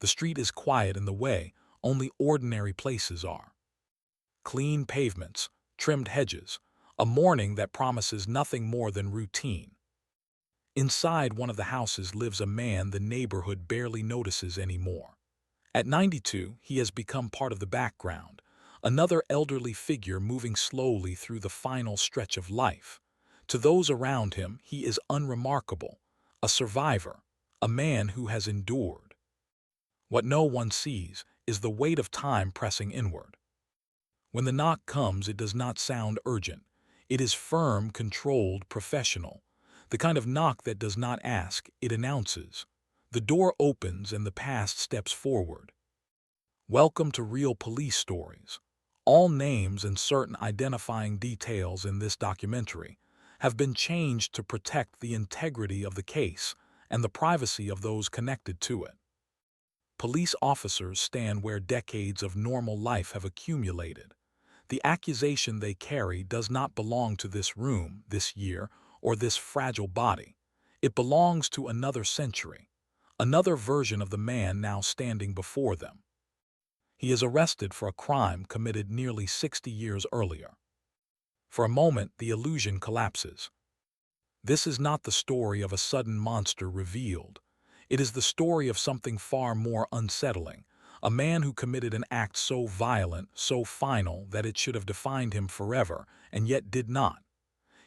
The street is quiet in the way only ordinary places are. Clean pavements, trimmed hedges, a morning that promises nothing more than routine. Inside one of the houses lives a man the neighborhood barely notices anymore. At 92, he has become part of the background, another elderly figure moving slowly through the final stretch of life. To those around him, he is unremarkable, a survivor, a man who has endured. What no one sees is the weight of time pressing inward. When the knock comes, it does not sound urgent. It is firm, controlled, professional. The kind of knock that does not ask, it announces. The door opens and the past steps forward. Welcome to Real Police Stories. All names and certain identifying details in this documentary have been changed to protect the integrity of the case and the privacy of those connected to it. Police officers stand where decades of normal life have accumulated. The accusation they carry does not belong to this room, this year, or this fragile body. It belongs to another century, another version of the man now standing before them. He is arrested for a crime committed nearly 60 years earlier. For a moment, the illusion collapses. This is not the story of a sudden monster revealed. It is the story of something far more unsettling, a man who committed an act so violent, so final, that it should have defined him forever, and yet did not.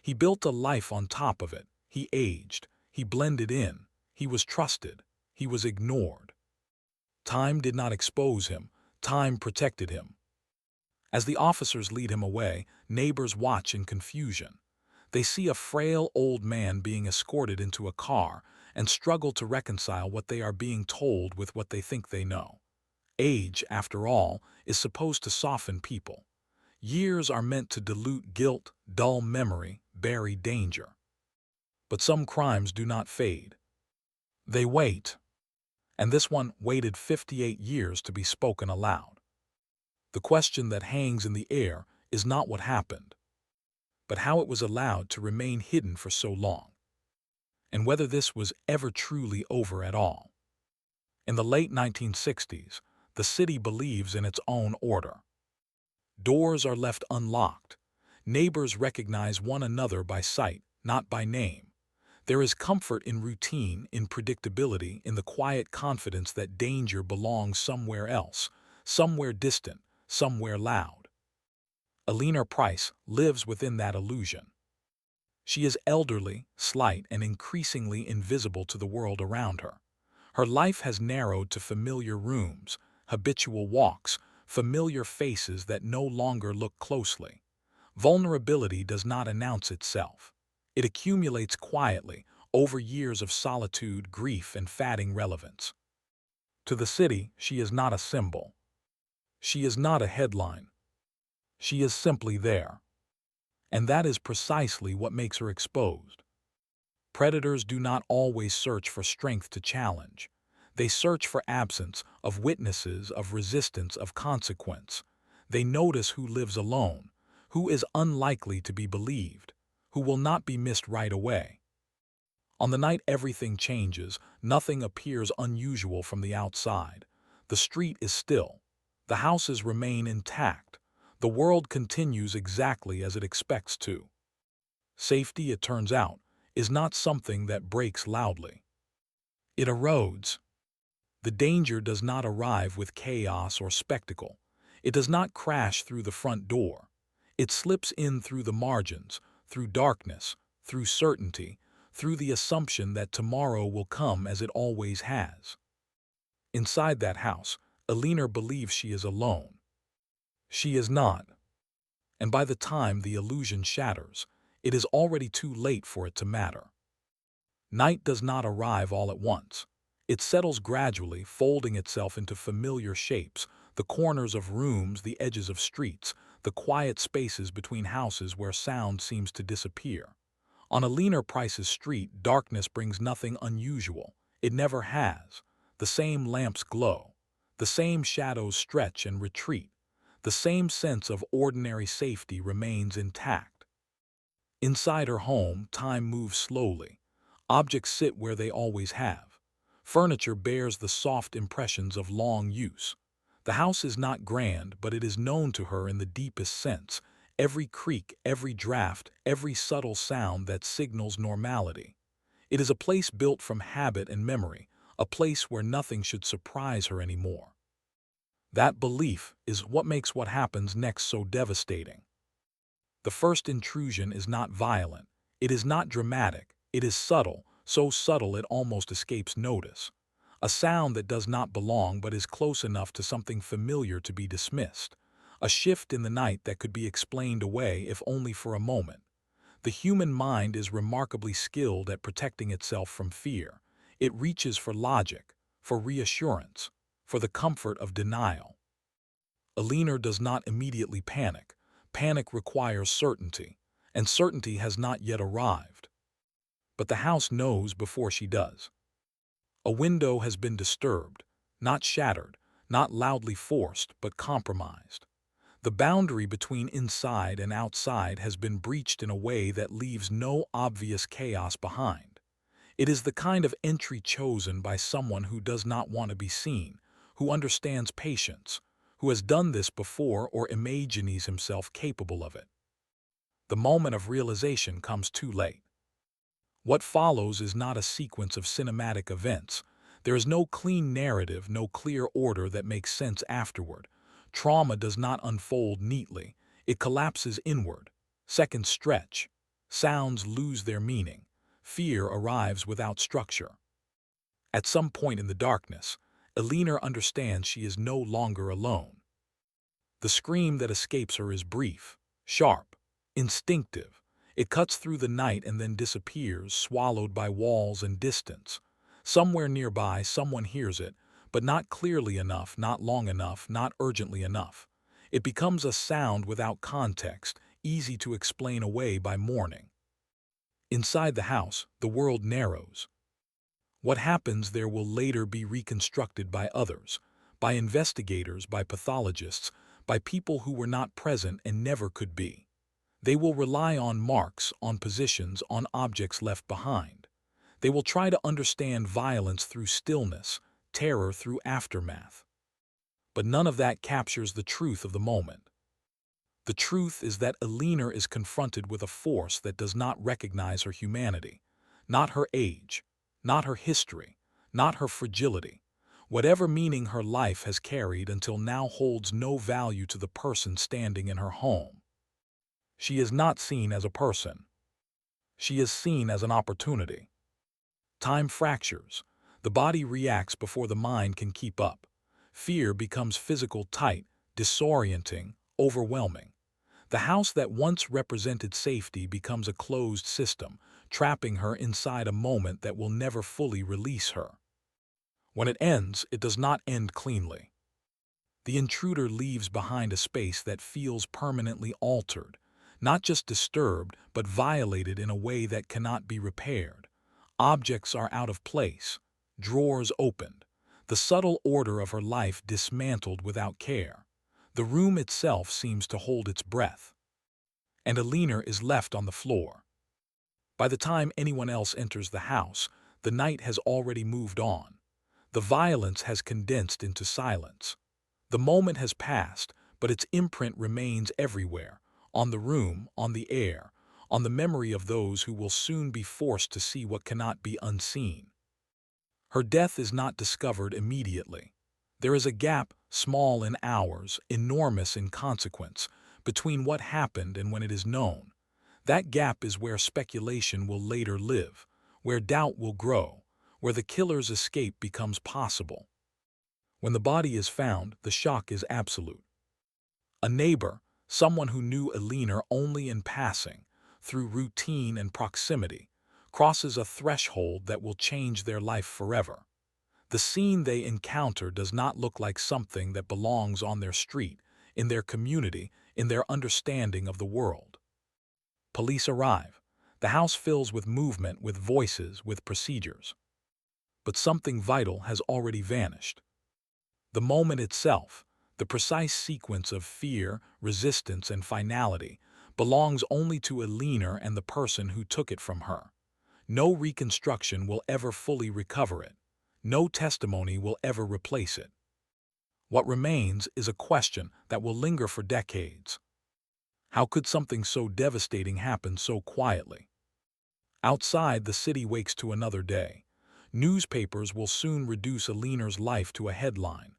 He built a life on top of it. He aged. He blended in. He was trusted. He was ignored. Time did not expose him. Time protected him. As the officers lead him away, neighbors watch in confusion. They see a frail old man being escorted into a car and struggle to reconcile what they are being told with what they think they know. Age, after all, is supposed to soften people. Years are meant to dilute guilt, dull memory, bury danger. But some crimes do not fade. They wait. And this one waited 58 years to be spoken aloud. The question that hangs in the air is not what happened, but how it was allowed to remain hidden for so long, and whether this was ever truly over at all. In the late 1960s, the city believes in its own order. Doors are left unlocked. Neighbors recognize one another by sight, not by name. There is comfort in routine, in predictability, in the quiet confidence that danger belongs somewhere else, somewhere distant, somewhere loud. Alina Price lives within that illusion. She is elderly, slight, and increasingly invisible to the world around her. Her life has narrowed to familiar rooms, habitual walks, familiar faces that no longer look closely. Vulnerability does not announce itself. It accumulates quietly over years of solitude, grief, and fading relevance. To the city, she is not a symbol. She is not a headline. She is simply there. And that is precisely what makes her exposed. Predators do not always search for strength to challenge. They search for absence of witnesses, of resistance, of consequence. They notice who lives alone, who is unlikely to be believed, who will not be missed right away. On the night everything changes, nothing appears unusual from the outside. The street is still. The houses remain intact. The world continues exactly as it expects to. Safety, it turns out, is not something that breaks loudly. It erodes. The danger does not arrive with chaos or spectacle. It does not crash through the front door. It slips in through the margins, through darkness, through certainty, through the assumption that tomorrow will come as it always has. Inside that house, Alina believes she is alone. She is not. And by the time the illusion shatters, it is already too late for it to matter. Night does not arrive all at once. It settles gradually, folding itself into familiar shapes, the corners of rooms, the edges of streets, the quiet spaces between houses where sound seems to disappear. On Alina Price's street, darkness brings nothing unusual. It never has. The same lamps glow. The same shadows stretch and retreat. The same sense of ordinary safety remains intact. Inside her home, time moves slowly. Objects sit where they always have. Furniture bears the soft impressions of long use. The house is not grand, but it is known to her in the deepest sense. Every creak, every draft, every subtle sound that signals normality. It is a place built from habit and memory, a place where nothing should surprise her anymore. That belief is what makes what happens next so devastating. The first intrusion is not violent. It is not dramatic. It is subtle, so subtle it almost escapes notice. A sound that does not belong but is close enough to something familiar to be dismissed. A shift in the night that could be explained away if only for a moment. The human mind is remarkably skilled at protecting itself from fear. It reaches for logic, for reassurance, for the comfort of denial. Alina does not immediately panic. Panic requires certainty, and certainty has not yet arrived. But the house knows before she does. A window has been disturbed, not shattered, not loudly forced, but compromised. The boundary between inside and outside has been breached in a way that leaves no obvious chaos behind. It is the kind of entry chosen by someone who does not want to be seen, who understands patience, who has done this before or imagines himself capable of it. The moment of realization comes too late. What follows is not a sequence of cinematic events. There is no clean narrative, no clear order that makes sense afterward. Trauma does not unfold neatly. It collapses inward. Seconds stretch. Sounds lose their meaning. Fear arrives without structure. At some point in the darkness, Alina understands she is no longer alone. The scream that escapes her is brief, sharp, instinctive. It cuts through the night and then disappears, swallowed by walls and distance. Somewhere nearby, someone hears it, but not clearly enough, not long enough, not urgently enough. It becomes a sound without context, easy to explain away by morning. Inside the house, the world narrows. What happens there will later be reconstructed by others, by investigators, by pathologists, by people who were not present and never could be. They will rely on marks, on positions, on objects left behind. They will try to understand violence through stillness, terror through aftermath. But none of that captures the truth of the moment. The truth is that Alina is confronted with a force that does not recognize her humanity, not her age, not her history, not her fragility. Whatever meaning her life has carried until now holds no value to the person standing in her home. She is not seen as a person. She is seen as an opportunity. Time fractures. The body reacts before the mind can keep up. Fear becomes physical, tight, disorienting, overwhelming. The house that once represented safety becomes a closed system, trapping her inside a moment that will never fully release her. When it ends, it does not end cleanly. The intruder leaves behind a space that feels permanently altered, not just disturbed, but violated in a way that cannot be repaired. Objects are out of place, drawers opened, the subtle order of her life dismantled without care. The room itself seems to hold its breath. And Alina is left on the floor. By the time anyone else enters the house, the night has already moved on. The violence has condensed into silence. The moment has passed, but its imprint remains everywhere, on the room, on the air, on the memory of those who will soon be forced to see what cannot be unseen. Her death is not discovered immediately. There is a gap, small in hours, enormous in consequence, between what happened and when it is known. That gap is where speculation will later live, where doubt will grow, where the killer's escape becomes possible. When the body is found, the shock is absolute. A neighbor, someone who knew Alina only in passing, through routine and proximity, crosses a threshold that will change their life forever. The scene they encounter does not look like something that belongs on their street, in their community, in their understanding of the world. Police arrive. The house fills with movement, with voices, with procedures. But something vital has already vanished. The moment itself, the precise sequence of fear, resistance, and finality, belongs only to Alina and the person who took it from her. No reconstruction will ever fully recover it. No testimony will ever replace it. What remains is a question that will linger for decades. How could something so devastating happen so quietly? Outside, the city wakes to another day. Newspapers will soon reduce Alina's life to a headline,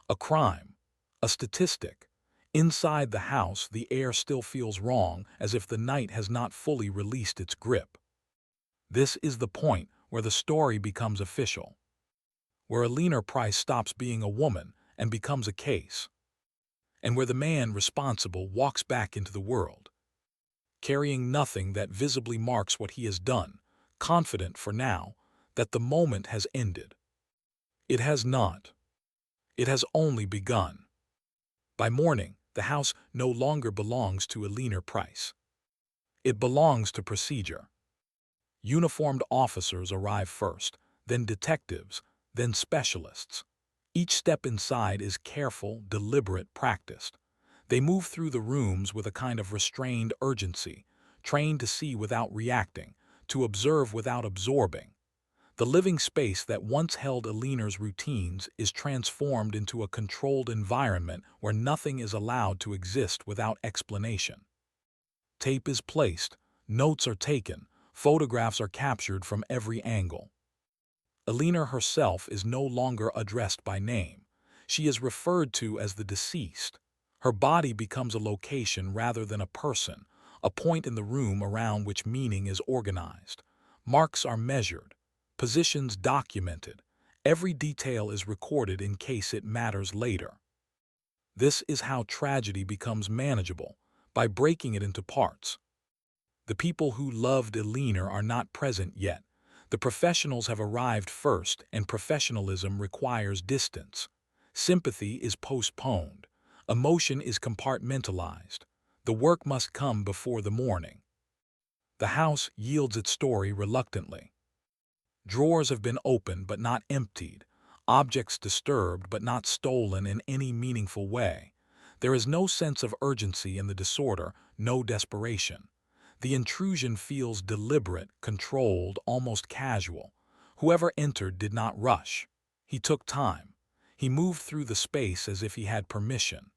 a crime, a statistic. Inside the house, the air still feels wrong, as if the night has not fully released its grip. This is the point where the story becomes official, where Alina Price stops being a woman and becomes a case, and where the man responsible walks back into the world, carrying nothing that visibly marks what he has done, confident for now that the moment has ended. It has not. It has only begun. By morning, the house no longer belongs to Alina Price. It belongs to procedure. Uniformed officers arrive first, then detectives, then specialists. Each step inside is careful, deliberate, practiced. They move through the rooms with a kind of restrained urgency, trained to see without reacting, to observe without absorbing. The living space that once held Alina's routines is transformed into a controlled environment where nothing is allowed to exist without explanation. Tape is placed, notes are taken, photographs are captured from every angle. Alina herself is no longer addressed by name. She is referred to as the deceased. Her body becomes a location rather than a person, a point in the room around which meaning is organized. Marks are measured, positions documented. Every detail is recorded in case it matters later. This is how tragedy becomes manageable, by breaking it into parts. The people who loved Alina are not present yet. The professionals have arrived first, and professionalism requires distance. Sympathy is postponed. Emotion is compartmentalized. The work must come before the morning. The house yields its story reluctantly. Drawers have been opened but not emptied. Objects disturbed but not stolen in any meaningful way. There is no sense of urgency in the disorder, no desperation. The intrusion feels deliberate, controlled, almost casual. Whoever entered did not rush. He took time. He moved through the space as if he had permission.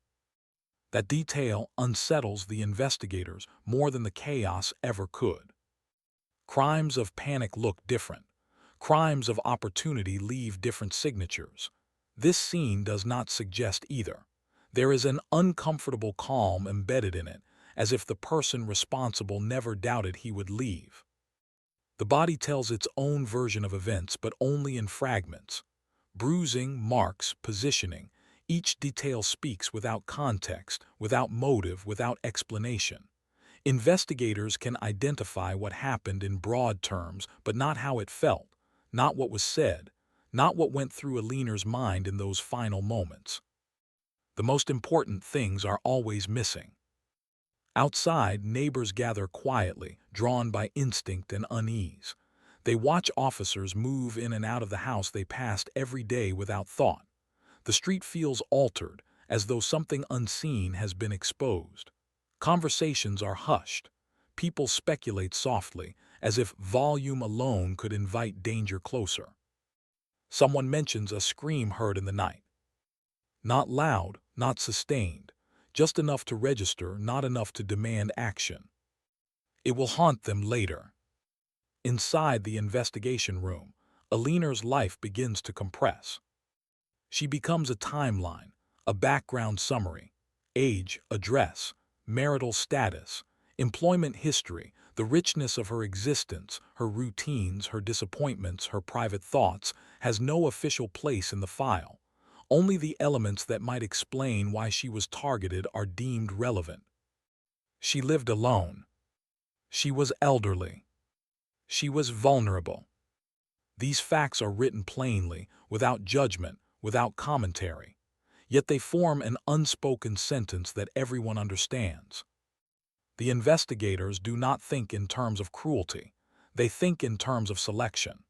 That detail unsettles the investigators more than the chaos ever could. Crimes of panic look different. Crimes of opportunity leave different signatures. This scene does not suggest either. There is an uncomfortable calm embedded in it, as if the person responsible never doubted he would leave. The body tells its own version of events, but only in fragments. Bruising, marks, positioning. Each detail speaks without context, without motive, without explanation. Investigators can identify what happened in broad terms, but not how it felt, not what was said, not what went through Alina's mind in those final moments. The most important things are always missing. Outside, neighbors gather quietly, drawn by instinct and unease. They watch officers move in and out of the house they passed every day without thought. The street feels altered, as though something unseen has been exposed. Conversations are hushed. People speculate softly, as if volume alone could invite danger closer. Someone mentions a scream heard in the night. Not loud, not sustained, just enough to register, not enough to demand action. It will haunt them later. Inside the investigation room, Alina's life begins to compress. She becomes a timeline, a background summary, age, address, marital status, employment history, the richness of her existence, her routines, her disappointments, her private thoughts, has no official place in the file. Only the elements that might explain why she was targeted are deemed relevant. She lived alone. She was elderly. She was vulnerable. These facts are written plainly, without judgment, without commentary. Yet they form an unspoken sentence that everyone understands. The investigators do not think in terms of cruelty. They think in terms of selection.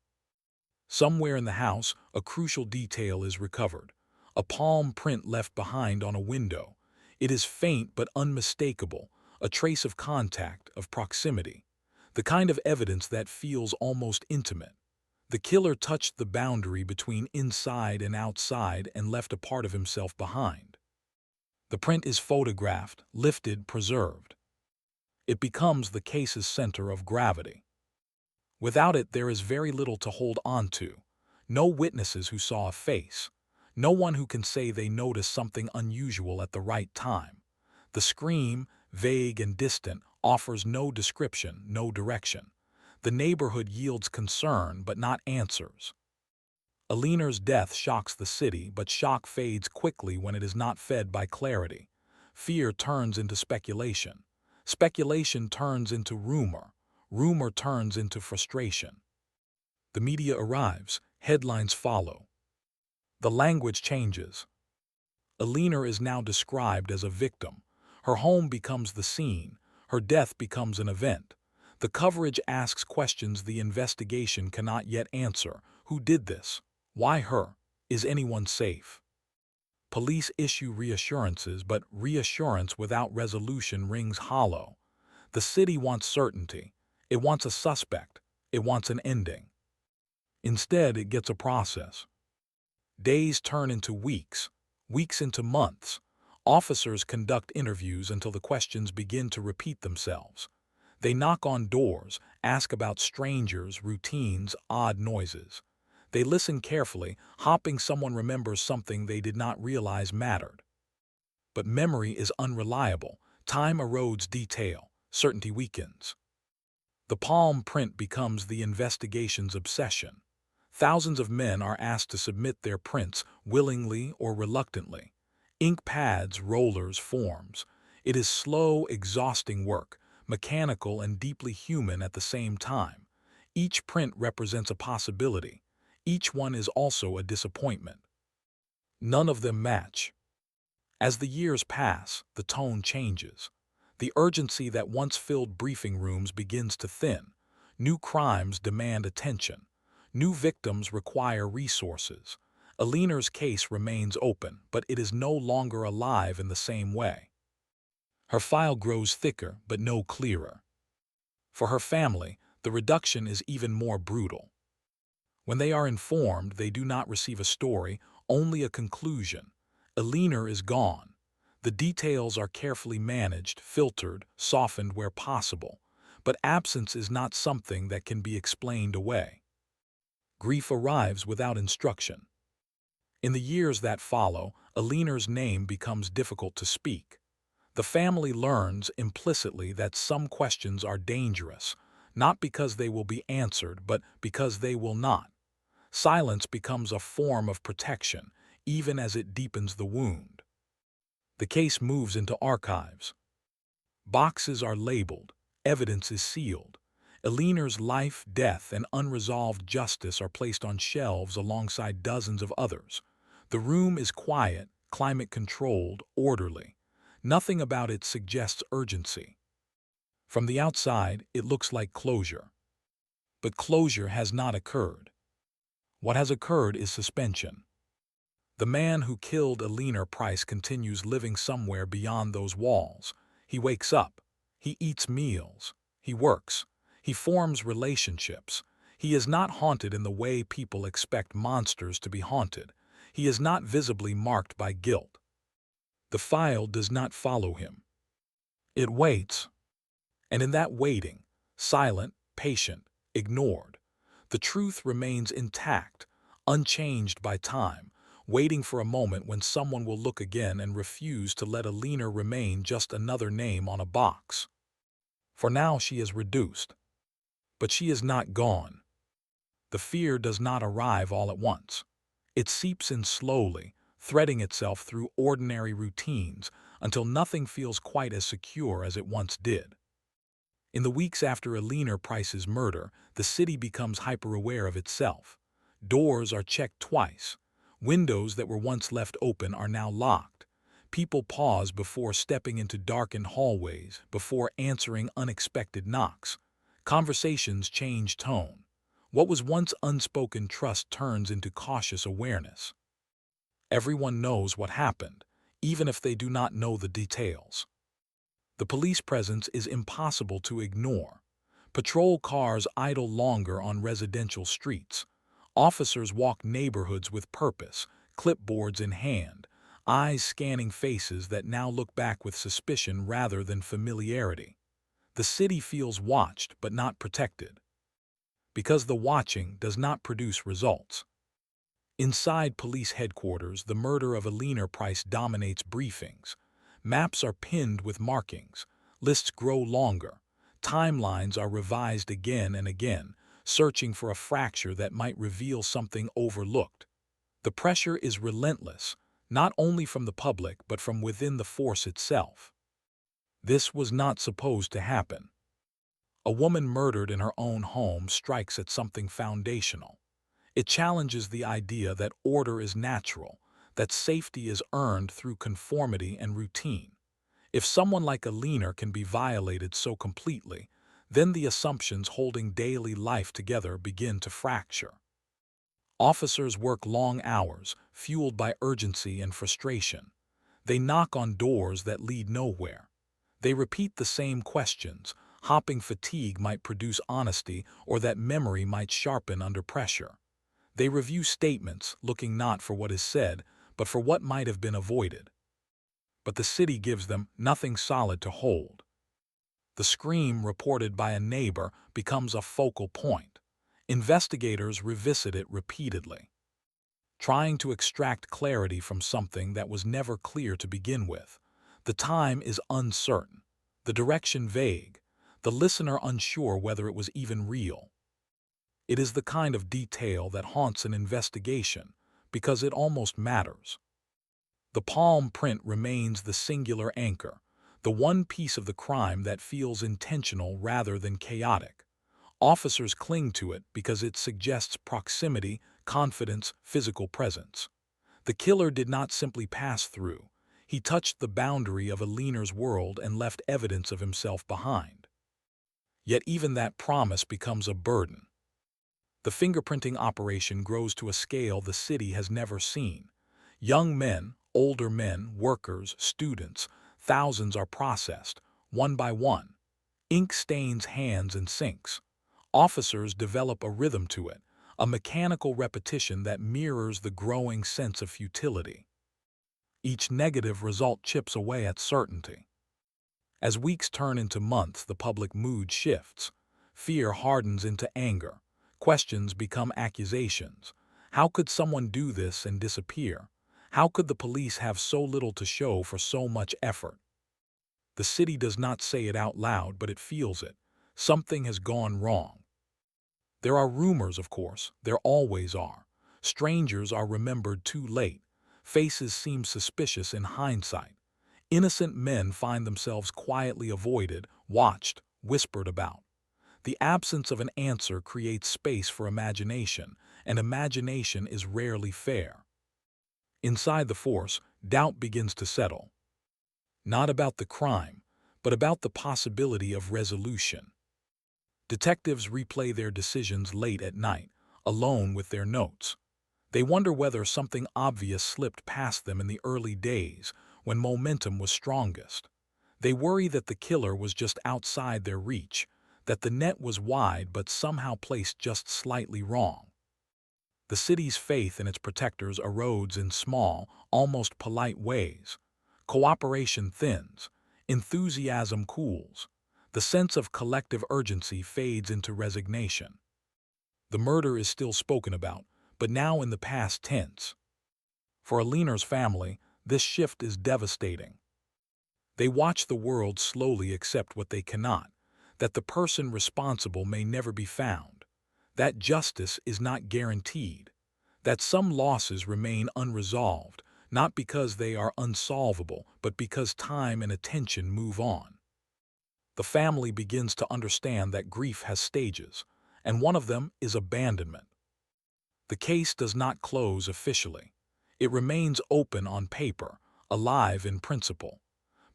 Somewhere in the house, a crucial detail is recovered. A palm print left behind on a window. It is faint but unmistakable, a trace of contact, of proximity. The kind of evidence that feels almost intimate. The killer touched the boundary between inside and outside and left a part of himself behind. The print is photographed, lifted, preserved. It becomes the case's center of gravity. Without it, there is very little to hold on to. No witnesses who saw a face. No one who can say they noticed something unusual at the right time. The scream, vague and distant, offers no description, no direction. The neighborhood yields concern, but not answers. Aliner's death shocks the city, but shock fades quickly when it is not fed by clarity. Fear turns into speculation. Speculation turns into rumor. Rumor turns into frustration. The media arrives. Headlines follow. The language changes. Aliner is now described as a victim. Her home becomes the scene. Her death becomes an event. The coverage asks questions the investigation cannot yet answer. Who did this? Why her? Is anyone safe? Police issue reassurances, but reassurance without resolution rings hollow. The city wants certainty. It wants a suspect. It wants an ending. Instead, it gets a process. Days turn into weeks, weeks into months. Officers conduct interviews until the questions begin to repeat themselves. They knock on doors, ask about strangers, routines, odd noises. They listen carefully, hoping someone remembers something they did not realize mattered. But memory is unreliable. Time erodes detail. Certainty weakens. The palm print becomes the investigation's obsession. Thousands of men are asked to submit their prints, willingly or reluctantly. Ink pads, rollers, forms. It is slow, exhausting work, mechanical and deeply human at the same time. Each print represents a possibility. Each one is also a disappointment. None of them match. As the years pass, the tone changes. The urgency that once filled briefing rooms begins to thin. New crimes demand attention. New victims require resources. Aliner's case remains open, but it is no longer alive in the same way. Her file grows thicker, but no clearer. For her family, the reduction is even more brutal. When they are informed, they do not receive a story, only a conclusion. Aliner is gone. The details are carefully managed, filtered, softened where possible. But absence is not something that can be explained away. Grief arrives without instruction. In the years that follow, Aliner's name becomes difficult to speak. The family learns implicitly that some questions are dangerous, not because they will be answered, but because they will not. Silence becomes a form of protection, even as it deepens the wound. The case moves into archives. Boxes are labeled, evidence is sealed. Aliner's life, death, and unresolved justice are placed on shelves alongside dozens of others. The room is quiet, climate-controlled, orderly. Nothing about it suggests urgency. From the outside, it looks like closure. But closure has not occurred. What has occurred is suspension. The man who killed Aliner Price continues living somewhere beyond those walls. He wakes up. He eats meals. He works. He forms relationships. He is not haunted in the way people expect monsters to be haunted. He is not visibly marked by guilt. The file does not follow him. It waits. And in that waiting, silent, patient, ignored, the truth remains intact, unchanged by time, waiting for a moment when someone will look again and refuse to let Aliner remain just another name on a box. For now she is reduced. But she is not gone. The fear does not arrive all at once. It seeps in slowly, threading itself through ordinary routines until nothing feels quite as secure as it once did. In the weeks after Aliner Price's murder, the city becomes hyper-aware of itself. Doors are checked twice. Windows that were once left open are now locked. People pause before stepping into darkened hallways, before answering unexpected knocks. Conversations change tone. What was once unspoken trust turns into cautious awareness. Everyone knows what happened, even if they do not know the details. The police presence is impossible to ignore. Patrol cars idle longer on residential streets. Officers walk neighborhoods with purpose, clipboards in hand, eyes scanning faces that now look back with suspicion rather than familiarity. The city feels watched but not protected, because the watching does not produce results. Inside police headquarters, the murder of Alina Price dominates briefings. Maps are pinned with markings, lists grow longer, timelines are revised again and again, searching for a fracture that might reveal something overlooked. The pressure is relentless, not only from the public but from within the force itself. This was not supposed to happen. A woman murdered in her own home strikes at something foundational. It challenges the idea that order is natural, that safety is earned through conformity and routine. If someone like Alina can be violated so completely, then the assumptions holding daily life together begin to fracture. Officers work long hours, fueled by urgency and frustration. They knock on doors that lead nowhere. They repeat the same questions, hoping fatigue might produce honesty or that memory might sharpen under pressure. They review statements, looking not for what is said, but for what might have been avoided. But the city gives them nothing solid to hold. The scream reported by a neighbor becomes a focal point. Investigators revisit it repeatedly, trying to extract clarity from something that was never clear to begin with. The time is uncertain, the direction vague, the listener unsure whether it was even real. It is the kind of detail that haunts an investigation because it almost matters. The palm print remains the singular anchor, the one piece of the crime that feels intentional rather than chaotic. Officers cling to it because it suggests proximity, confidence, physical presence. The killer did not simply pass through. He touched the boundary of Alina's world and left evidence of himself behind. Yet even that promise becomes a burden. The fingerprinting operation grows to a scale the city has never seen. Young men, older men, workers, students, thousands are processed, one by one. Ink stains hands and sinks. Officers develop a rhythm to it, a mechanical repetition that mirrors the growing sense of futility. Each negative result chips away at certainty. As weeks turn into months, the public mood shifts. Fear hardens into anger. Questions become accusations. How could someone do this and disappear? How could the police have so little to show for so much effort? The city does not say it out loud, but it feels it. Something has gone wrong. There are rumors, of course. There always are. Strangers are remembered too late. Faces seem suspicious in hindsight. Innocent men find themselves quietly avoided, watched, whispered about. The absence of an answer creates space for imagination, and imagination is rarely fair. Inside the force, doubt begins to settle. Not about the crime, but about the possibility of resolution. Detectives replay their decisions late at night, alone with their notes. They wonder whether something obvious slipped past them in the early days, when momentum was strongest. They worry that the killer was just outside their reach, that the net was wide but somehow placed just slightly wrong. The city's faith in its protectors erodes in small, almost polite ways. Cooperation thins, enthusiasm cools, the sense of collective urgency fades into resignation. The murder is still spoken about, but now in the past tense. For Alina's family, this shift is devastating. They watch the world slowly accept what they cannot, that the person responsible may never be found, that justice is not guaranteed, that some losses remain unresolved, not because they are unsolvable, but because time and attention move on. The family begins to understand that grief has stages, and one of them is abandonment. The case does not close officially. It remains open on paper, alive in principle.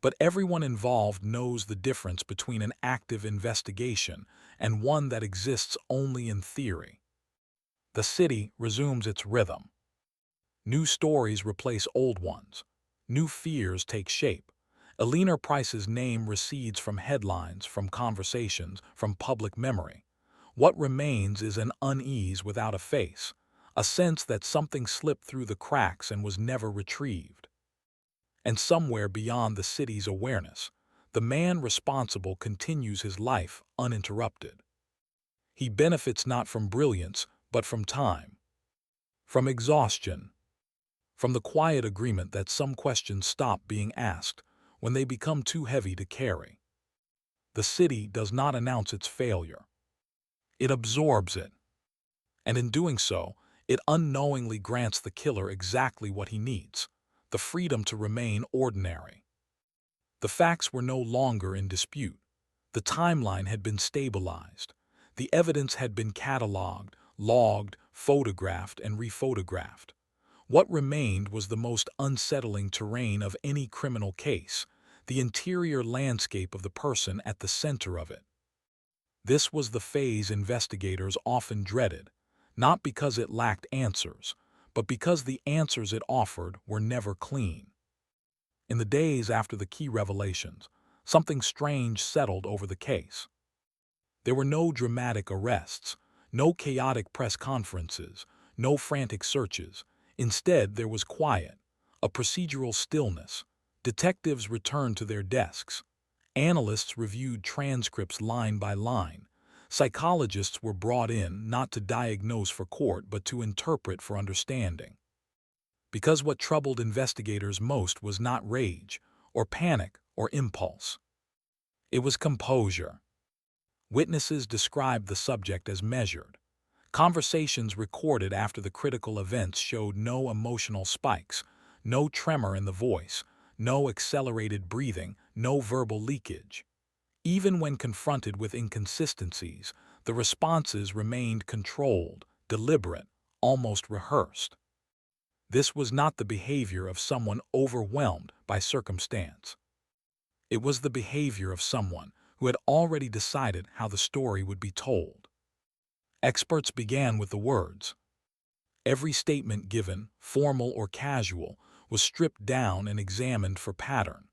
But everyone involved knows the difference between an active investigation and one that exists only in theory. The city resumes its rhythm. New stories replace old ones. New fears take shape. Alina Price's name recedes from headlines, from conversations, from public memory. What remains is an unease without a face, a sense that something slipped through the cracks and was never retrieved. And somewhere beyond the city's awareness, the man responsible continues his life uninterrupted. He benefits not from brilliance, but from time, from exhaustion, from the quiet agreement that some questions stop being asked when they become too heavy to carry. The city does not announce its failure. It absorbs it. And in doing so, it unknowingly grants the killer exactly what he needs: the freedom to remain ordinary. The facts were no longer in dispute. The timeline had been stabilized. The evidence had been cataloged, logged, photographed, and rephotographed. What remained was the most unsettling terrain of any criminal case: the interior landscape of the person at the center of it. This was the phase investigators often dreaded, not because it lacked answers, but because the answers it offered were never clean. In the days after the key revelations, something strange settled over the case. There were no dramatic arrests, no chaotic press conferences, no frantic searches. Instead, there was quiet, a procedural stillness. Detectives returned to their desks. Analysts reviewed transcripts line by line. Psychologists were brought in not to diagnose for court but to interpret for understanding. Because what troubled investigators most was not rage, or panic, or impulse. It was composure. Witnesses described the subject as measured. Conversations recorded after the critical events showed no emotional spikes, no tremor in the voice, no accelerated breathing, no verbal leakage. Even when confronted with inconsistencies, the responses remained controlled, deliberate, almost rehearsed. This was not the behavior of someone overwhelmed by circumstance. It was the behavior of someone who had already decided how the story would be told. Experts began with the words. Every statement given, formal or casual, was stripped down and examined for pattern.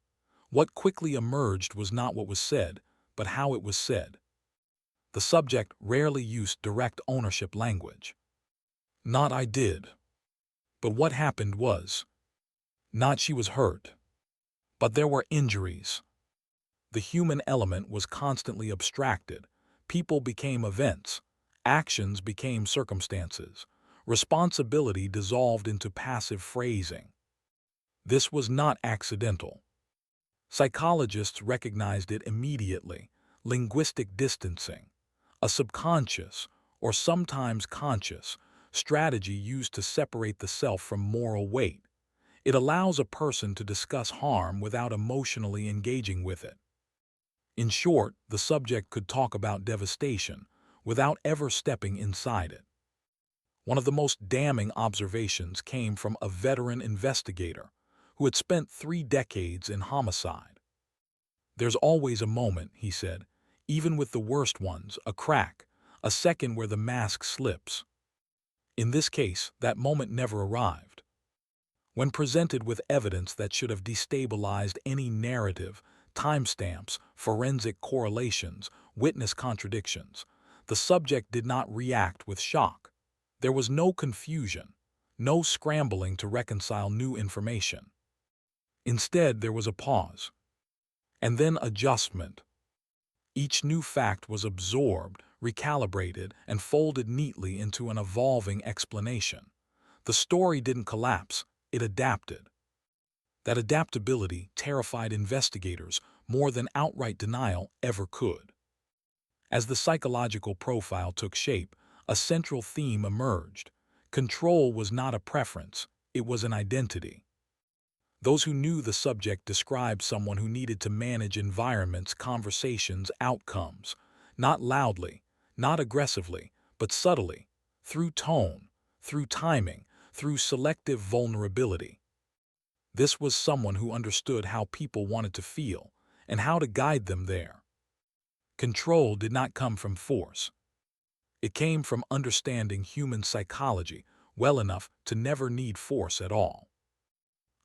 What quickly emerged was not what was said, but how it was said. The subject rarely used direct ownership language. Not "I did." But what happened was. Not "she was hurt." But there were injuries. The human element was constantly abstracted. People became events. Actions became circumstances. Responsibility dissolved into passive phrasing. This was not accidental. Psychologists recognized it immediately: linguistic distancing, a subconscious, or sometimes conscious, strategy used to separate the self from moral weight. It allows a person to discuss harm without emotionally engaging with it. In short, the subject could talk about devastation without ever stepping inside it. One of the most damning observations came from a veteran investigator who had spent 3 decades in homicide. "There's always a moment," he said, "even with the worst ones, a crack, a second where the mask slips." In this case, that moment never arrived. When presented with evidence that should have destabilized any narrative, timestamps, forensic correlations, witness contradictions, the subject did not react with shock. There was no confusion, no scrambling to reconcile new information. Instead, there was a pause, and then adjustment. Each new fact was absorbed, recalibrated, and folded neatly into an evolving explanation. The story didn't collapse, it adapted. That adaptability terrified investigators more than outright denial ever could. As the psychological profile took shape, a central theme emerged. Control was not a preference, it was an identity. Those who knew the subject described someone who needed to manage environments, conversations, outcomes, not loudly, not aggressively, but subtly, through tone, through timing, through selective vulnerability. This was someone who understood how people wanted to feel and how to guide them there. Control did not come from force. It came from understanding human psychology well enough to never need force at all.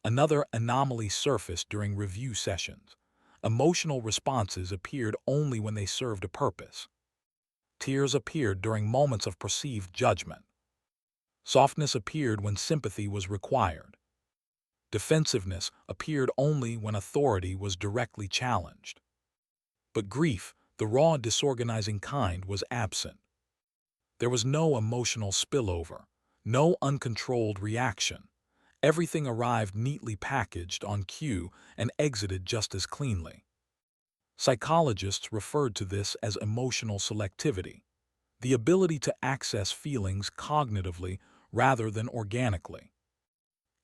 Another anomaly surfaced during review sessions. Emotional responses appeared only when they served a purpose. Tears appeared during moments of perceived judgment. Softness appeared when sympathy was required. Defensiveness appeared only when authority was directly challenged. But grief, the raw, disorganizing kind, was absent. There was no emotional spillover, no uncontrolled reaction. Everything arrived neatly packaged on cue and exited just as cleanly. Psychologists referred to this as emotional selectivity, the ability to access feelings cognitively rather than organically.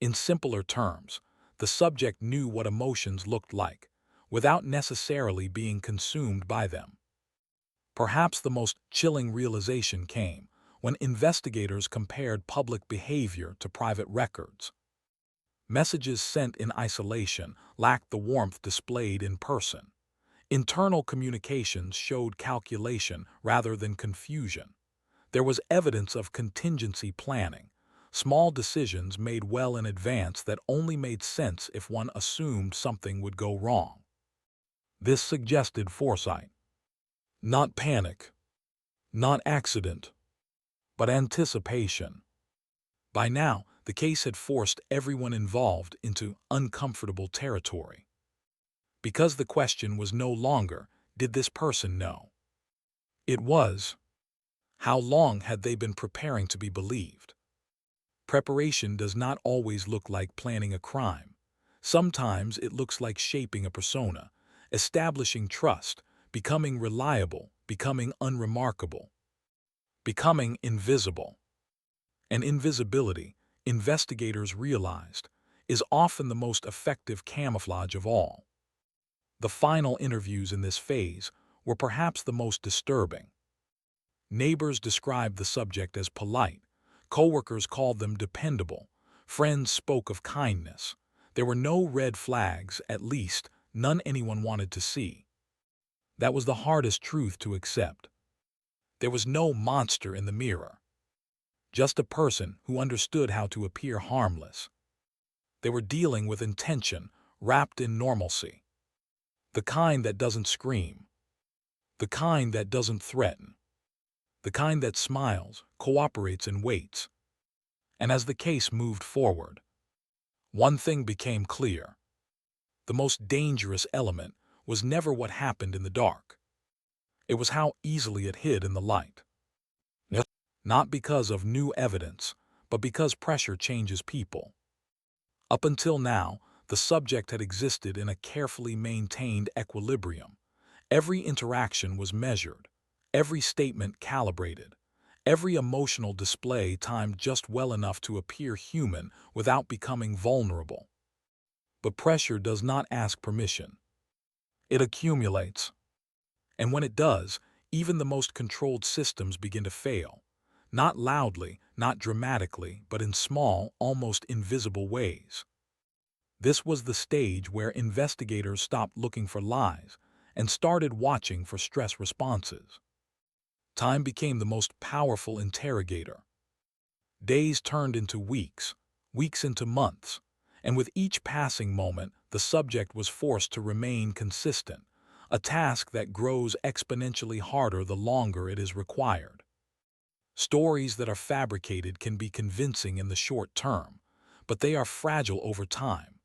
In simpler terms, the subject knew what emotions looked like, without necessarily being consumed by them. Perhaps the most chilling realization came when investigators compared public behavior to private records. Messages sent in isolation lacked the warmth displayed in person. Internal communications showed calculation rather than confusion. There was evidence of contingency planning, small decisions made well in advance that only made sense if one assumed something would go wrong. This suggested foresight. Not panic, not accident, but anticipation. By now, the case had forced everyone involved into uncomfortable territory. Because the question was no longer, did this person know? It was, how long had they been preparing to be believed? Preparation does not always look like planning a crime. Sometimes it looks like shaping a persona, establishing trust, becoming reliable, becoming unremarkable, becoming invisible. And invisibility, investigators realized, is often the most effective camouflage of all. The final interviews in this phase were perhaps the most disturbing. Neighbors described the subject as polite, coworkers called them dependable, friends spoke of kindness. There were no red flags, at least none anyone wanted to see. That was the hardest truth to accept. There was no monster in the mirror, just a person who understood how to appear harmless. They were dealing with intention wrapped in normalcy. The kind that doesn't scream. The kind that doesn't threaten. The kind that smiles, cooperates, and waits. And as the case moved forward, one thing became clear. The most dangerous element was never what happened in the dark. It was how easily it hid in the light. Not because of new evidence, but because pressure changes people. Up until now, the subject had existed in a carefully maintained equilibrium. Every interaction was measured, every statement calibrated, every emotional display timed just well enough to appear human without becoming vulnerable. But pressure does not ask permission. It accumulates. And when it does, even the most controlled systems begin to fail. Not loudly, not dramatically, but in small, almost invisible ways. This was the stage where investigators stopped looking for lies and started watching for stress responses. Time became the most powerful interrogator. Days turned into weeks, weeks into months, and with each passing moment, the subject was forced to remain consistent, a task that grows exponentially harder the longer it is required. Stories that are fabricated can be convincing in the short term, but they are fragile over time.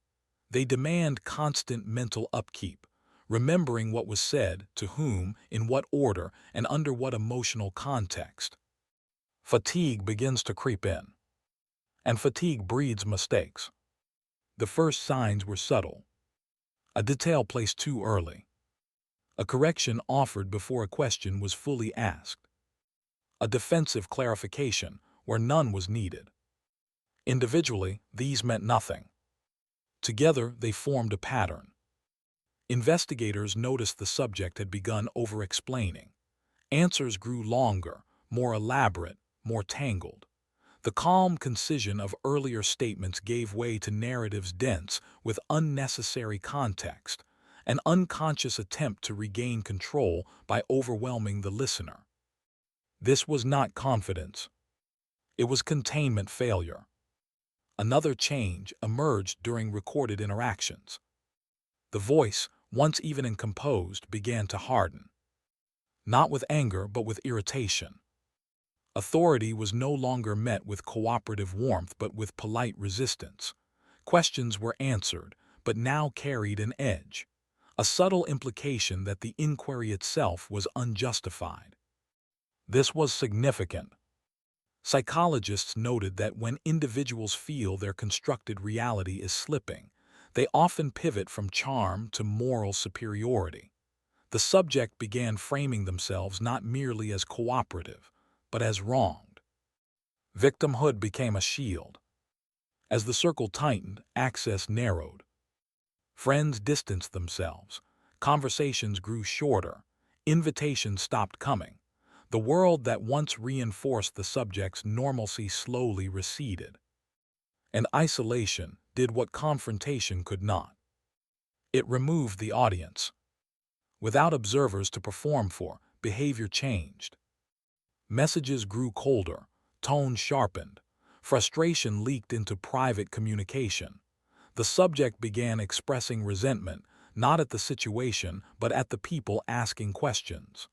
They demand constant mental upkeep, remembering what was said, to whom, in what order, and under what emotional context. Fatigue begins to creep in. And fatigue breeds mistakes. The first signs were subtle. A detail placed too early. A correction offered before a question was fully asked. A defensive clarification where none was needed. Individually, these meant nothing. Together, they formed a pattern. Investigators noticed the subject had begun over-explaining. Answers grew longer, more elaborate, more tangled. The calm concision of earlier statements gave way to narratives dense with unnecessary context, an unconscious attempt to regain control by overwhelming the listener. This was not confidence. It was containment failure. Another change emerged during recorded interactions. The voice, once even and composed, began to harden. Not with anger, but with irritation. Authority was no longer met with cooperative warmth but with polite resistance. Questions were answered, but now carried an edge, a subtle implication that the inquiry itself was unjustified. This was significant. Psychologists noted that when individuals feel their constructed reality is slipping, they often pivot from charm to moral superiority. The subject began framing themselves not merely as cooperative, but as wronged. Victimhood became a shield. As the circle tightened, access narrowed. Friends distanced themselves. Conversations grew shorter. Invitations stopped coming. The world that once reinforced the subject's normalcy slowly receded. And isolation did what confrontation could not. It removed the audience. Without observers to perform for, behavior changed. Messages grew colder, tone sharpened, frustration leaked into private communication. The subject began expressing resentment, not at the situation, but at the people asking questions.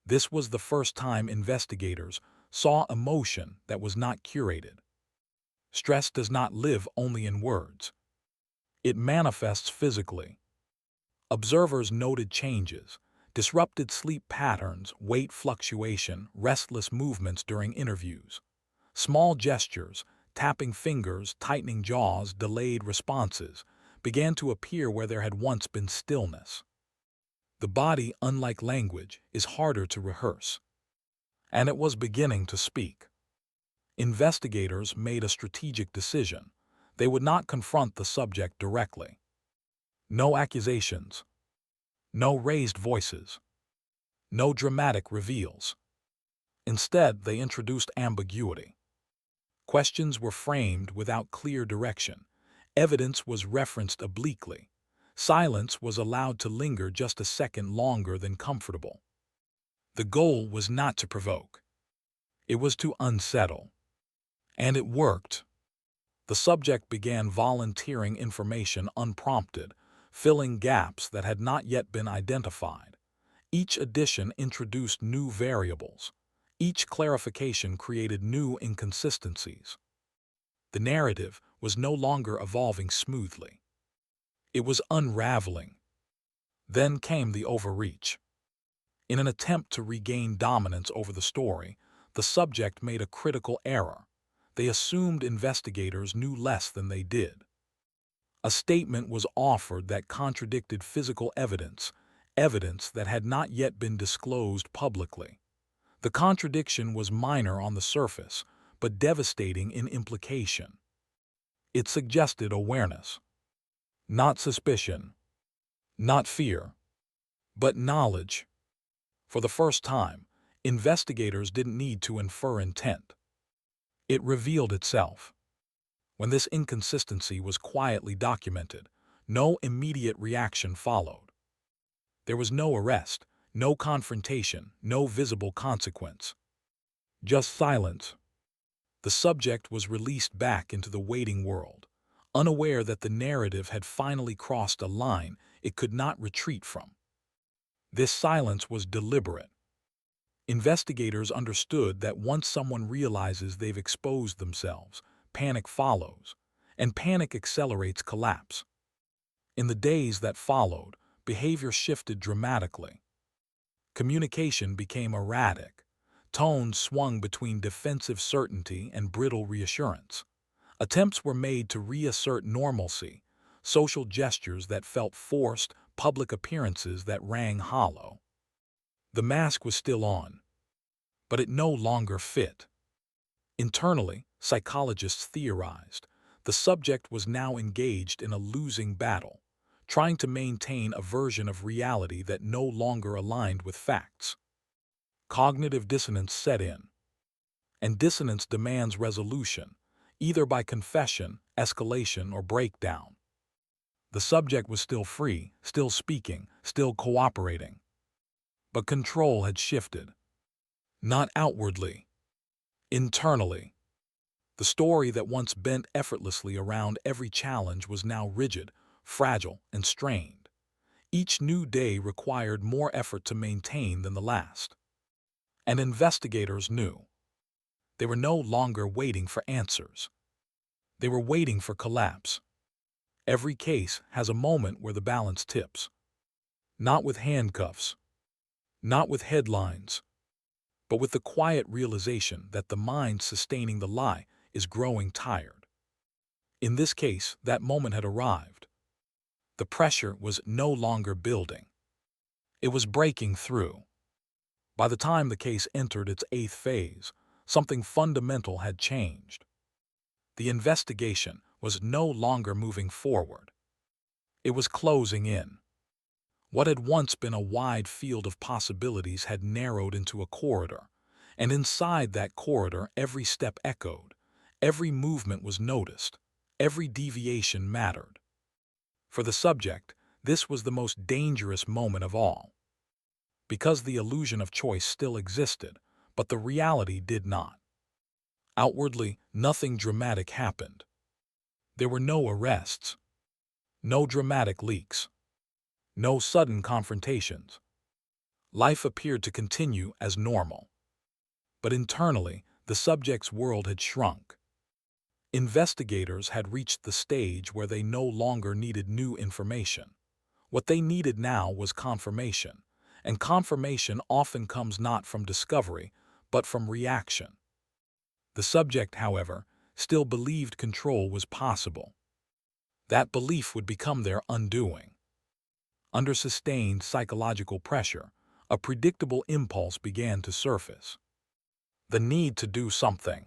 This was the first time investigators saw emotion that was not curated. Stress does not live only in words. It manifests physically. Observers noted changes, disrupted sleep patterns, weight fluctuation, restless movements during interviews. Small gestures, tapping fingers, tightening jaws, delayed responses, began to appear where there had once been stillness. The body, unlike language, is harder to rehearse. And it was beginning to speak. Investigators made a strategic decision. They would not confront the subject directly. No accusations. No raised voices. No dramatic reveals. Instead, they introduced ambiguity. Questions were framed without clear direction. Evidence was referenced obliquely. Silence was allowed to linger just a second longer than comfortable. The goal was not to provoke. It was to unsettle. And it worked. The subject began volunteering information unprompted, filling gaps that had not yet been identified. Each addition introduced new variables. Each clarification created new inconsistencies. The narrative was no longer evolving smoothly. It was unraveling. Then came the overreach. In an attempt to regain dominance over the story, the subject made a critical error. They assumed investigators knew less than they did. A statement was offered that contradicted physical evidence, evidence that had not yet been disclosed publicly. The contradiction was minor on the surface, but devastating in implication. It suggested awareness. Not suspicion. Not fear. But knowledge. For the first time, investigators didn't need to infer intent. It revealed itself. When this inconsistency was quietly documented, no immediate reaction followed. There was no arrest, no confrontation, no visible consequence. Just silence. The subject was released back into the waiting world, unaware that the narrative had finally crossed a line it could not retreat from. This silence was deliberate. Investigators understood that once someone realizes they've exposed themselves, panic follows, and panic accelerates collapse. In the days that followed, behavior shifted dramatically. Communication became erratic. Tones swung between defensive certainty and brittle reassurance. Attempts were made to reassert normalcy, social gestures that felt forced, public appearances that rang hollow. The mask was still on, but it no longer fit. Internally, psychologists theorized, the subject was now engaged in a losing battle, trying to maintain a version of reality that no longer aligned with facts. Cognitive dissonance set in, and dissonance demands resolution, either by confession, escalation, or breakdown. The subject was still free, still speaking, still cooperating. But control had shifted. Not outwardly, internally. The story that once bent effortlessly around every challenge was now rigid, fragile, and strained. Each new day required more effort to maintain than the last. And investigators knew. They were no longer waiting for answers. They were waiting for collapse. Every case has a moment where the balance tips. Not with handcuffs, not with headlines, but with the quiet realization that the mind sustaining the lie is growing tired. In this case, that moment had arrived. The pressure was no longer building. It was breaking through. By the time the case entered its 8th phase, something fundamental had changed. The investigation was no longer moving forward. It was closing in. What had once been a wide field of possibilities had narrowed into a corridor, and inside that corridor every step echoed, every movement was noticed, every deviation mattered. For the subject, this was the most dangerous moment of all. Because the illusion of choice still existed, but the reality did not. Outwardly, nothing dramatic happened. There were no arrests, no dramatic leaks, no sudden confrontations. Life appeared to continue as normal. But internally, the subject's world had shrunk. Investigators had reached the stage where they no longer needed new information. What they needed now was confirmation, and confirmation often comes not from discovery, but from reaction. The subject, however, still believed control was possible. That belief would become their undoing. Under sustained psychological pressure, a predictable impulse began to surface. The need to do something.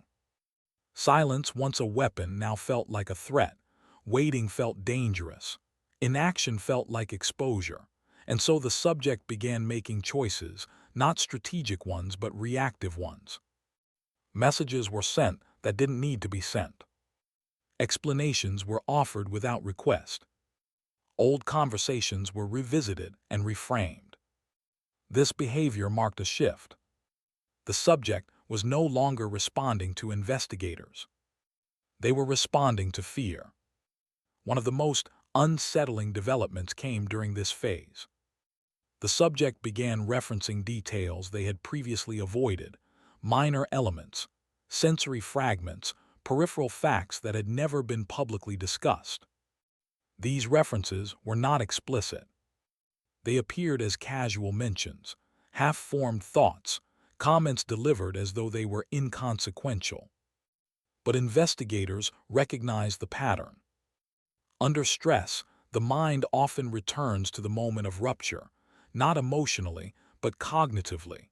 Silence, once a weapon, now felt like a threat. Waiting felt dangerous. Inaction felt like exposure. And so the subject began making choices, not strategic ones but reactive ones. Messages were sent that didn't need to be sent. Explanations were offered without request. Old conversations were revisited and reframed. This behavior marked a shift. The subject was no longer responding to investigators. They were responding to fear. One of the most unsettling developments came during this phase. The subject began referencing details they had previously avoided, minor elements, sensory fragments, peripheral facts that had never been publicly discussed. These references were not explicit. They appeared as casual mentions, half-formed thoughts, comments delivered as though they were inconsequential. But investigators recognized the pattern. Under stress, the mind often returns to the moment of rupture, not emotionally, but cognitively.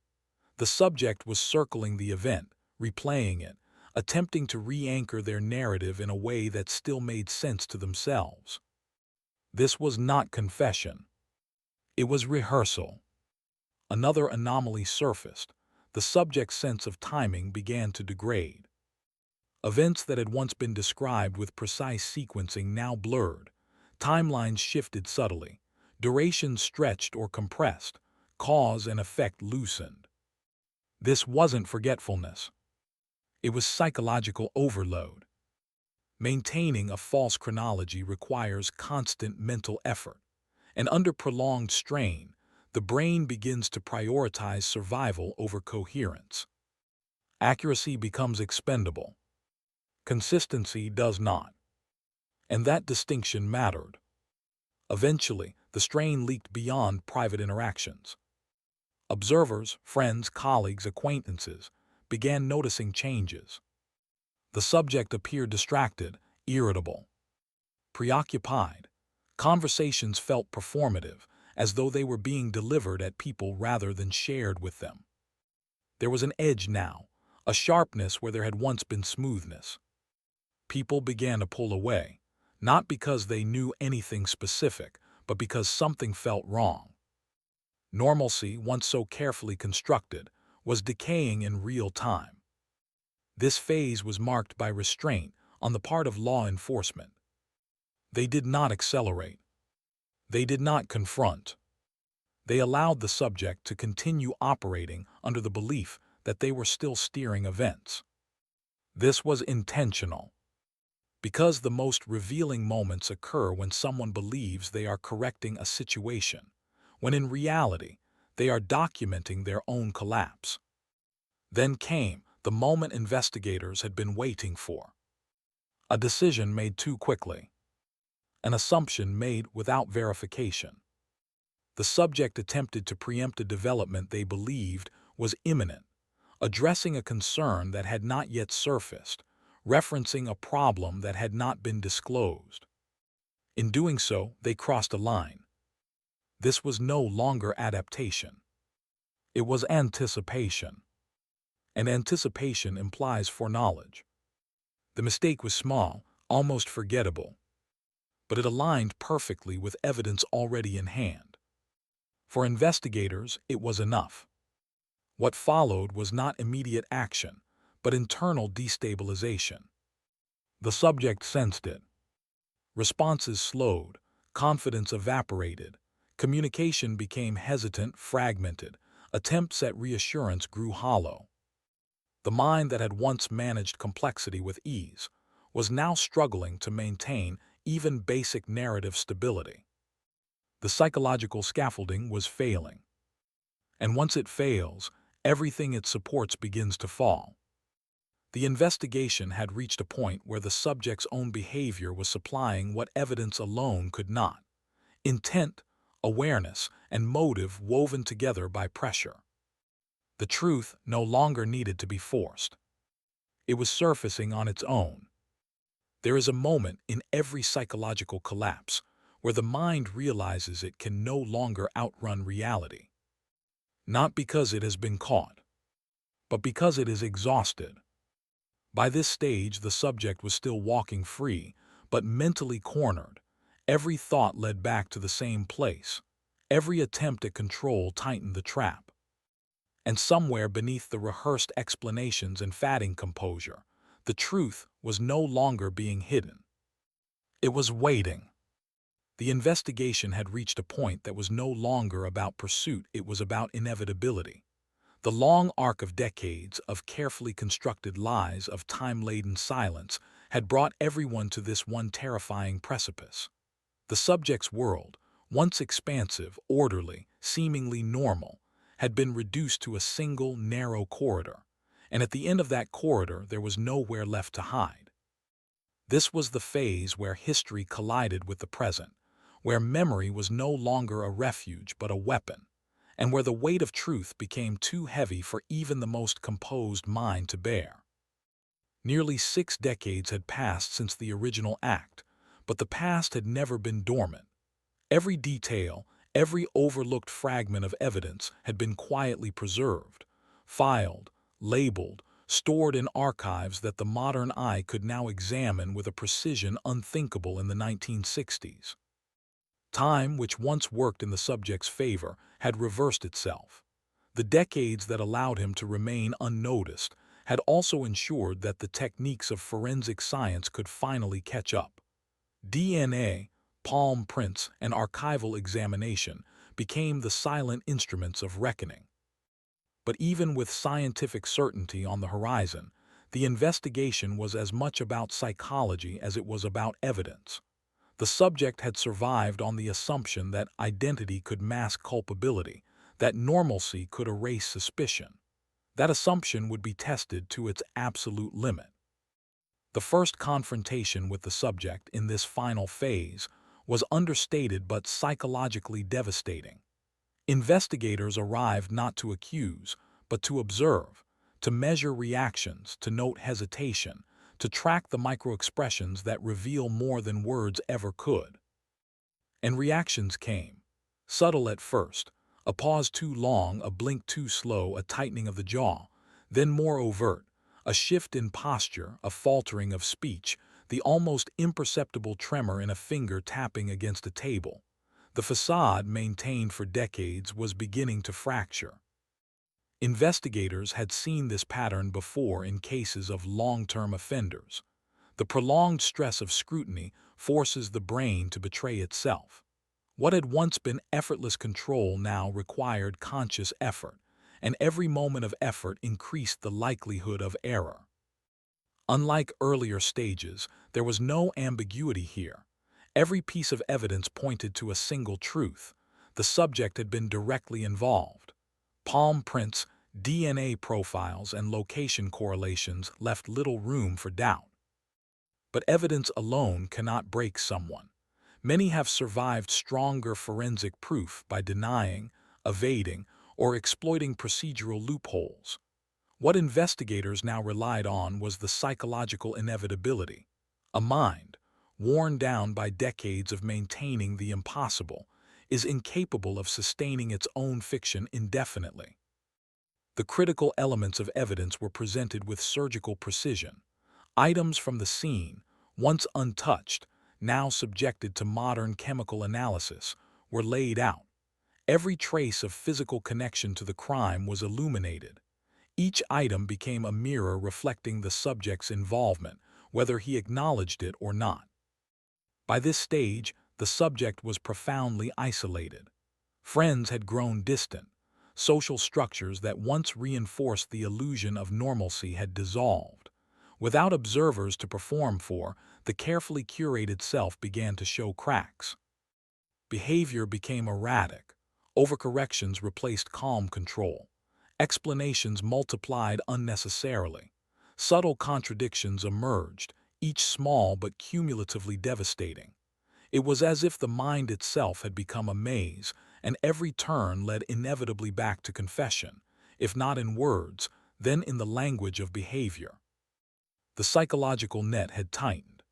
The subject was circling the event, replaying it, attempting to re-anchor their narrative in a way that still made sense to themselves. This was not confession. It was rehearsal. Another anomaly surfaced. The subject's sense of timing began to degrade. Events that had once been described with precise sequencing now blurred. Timelines shifted subtly. Durations stretched or compressed. Cause and effect loosened. This wasn't forgetfulness. It was psychological overload. Maintaining a false chronology requires constant mental effort, and under prolonged strain, the brain begins to prioritize survival over coherence. Accuracy becomes expendable. Consistency does not. And that distinction mattered. Eventually, the strain leaked beyond private interactions. Observers, friends, colleagues, acquaintances began noticing changes. The subject appeared distracted, irritable, preoccupied. Conversations felt performative, as though they were being delivered at people rather than shared with them. There was an edge now, a sharpness where there had once been smoothness. People began to pull away, not because they knew anything specific, but because something felt wrong. Normalcy, once so carefully constructed, was decaying in real time. This phase was marked by restraint on the part of law enforcement. They did not accelerate. They did not confront. They allowed the subject to continue operating under the belief that they were still steering events. This was intentional. Because the most revealing moments occur when someone believes they are correcting a situation, when in reality, they are documenting their own collapse. Then came the moment investigators had been waiting for. A decision made too quickly. An assumption made without verification. The subject attempted to preempt a development they believed was imminent, addressing a concern that had not yet surfaced, referencing a problem that had not been disclosed. In doing so, they crossed a line. This was no longer adaptation. It was anticipation. And anticipation implies foreknowledge. The mistake was small, almost forgettable, but it aligned perfectly with evidence already in hand. For investigators, it was enough. What followed was not immediate action, but internal destabilization. The subject sensed it. Responses slowed, confidence evaporated, communication became hesitant, fragmented, attempts at reassurance grew hollow. The mind that had once managed complexity with ease was now struggling to maintain even basic narrative stability. The psychological scaffolding was failing. And once it fails, everything it supports begins to fall. The investigation had reached a point where the subject's own behavior was supplying what evidence alone could not: intent, awareness, and motive woven together by pressure. The truth no longer needed to be forced. It was surfacing on its own. There is a moment in every psychological collapse where the mind realizes it can no longer outrun reality. Not because it has been caught, but because it is exhausted. By this stage, the subject was still walking free, but mentally cornered. Every thought led back to the same place. Every attempt at control tightened the trap. And somewhere beneath the rehearsed explanations and fatting composure, the truth was no longer being hidden. It was waiting. The investigation had reached a point that was no longer about pursuit, it was about inevitability. The long arc of decades of carefully constructed lies, of time-laden silence, had brought everyone to this one terrifying precipice. The subject's world, once expansive, orderly, seemingly normal, had been reduced to a single, narrow corridor, and at the end of that corridor there was nowhere left to hide. This was the phase where history collided with the present, where memory was no longer a refuge but a weapon, and where the weight of truth became too heavy for even the most composed mind to bear. Nearly 6 decades had passed since the original act, but the past had never been dormant. Every detail, every overlooked fragment of evidence had been quietly preserved, filed, labeled, stored in archives that the modern eye could now examine with a precision unthinkable in the 1960s. Time, which once worked in the subject's favor, had reversed itself. The decades that allowed him to remain unnoticed had also ensured that the techniques of forensic science could finally catch up. DNA, palm prints, and archival examination became the silent instruments of reckoning. But even with scientific certainty on the horizon, the investigation was as much about psychology as it was about evidence. The subject had survived on the assumption that identity could mask culpability, that normalcy could erase suspicion. That assumption would be tested to its absolute limit. The first confrontation with the subject in this final phase was understated but psychologically devastating. Investigators arrived not to accuse, but to observe, to measure reactions, to note hesitation, to track the microexpressions that reveal more than words ever could. And reactions came. Subtle at first, a pause too long, a blink too slow, a tightening of the jaw, then more overt, a shift in posture, a faltering of speech, the almost imperceptible tremor in a finger tapping against a table. The facade maintained for decades was beginning to fracture. Investigators had seen this pattern before in cases of long-term offenders. The prolonged stress of scrutiny forces the brain to betray itself. What had once been effortless control now required conscious effort, and every moment of effort increased the likelihood of error. Unlike earlier stages, there was no ambiguity here. Every piece of evidence pointed to a single truth. The subject had been directly involved. Palm prints, DNA profiles and location correlations left little room for doubt. But evidence alone cannot break someone. Many have survived stronger forensic proof by denying, evading, or exploiting procedural loopholes. What investigators now relied on was the psychological inevitability. A mind, worn down by decades of maintaining the impossible, is incapable of sustaining its own fiction indefinitely. The critical elements of evidence were presented with surgical precision. Items from the scene, once untouched, now subjected to modern chemical analysis, were laid out. Every trace of physical connection to the crime was illuminated. Each item became a mirror reflecting the subject's involvement, whether he acknowledged it or not. By this stage, the subject was profoundly isolated. Friends had grown distant. Social structures that once reinforced the illusion of normalcy had dissolved. Without observers to perform for, the carefully curated self began to show cracks. Behavior became erratic. Overcorrections replaced calm control. Explanations multiplied unnecessarily. Subtle contradictions emerged, each small but cumulatively devastating. It was as if the mind itself had become a maze, and every turn led inevitably back to confession, if not in words, then in the language of behavior. The psychological net had tightened.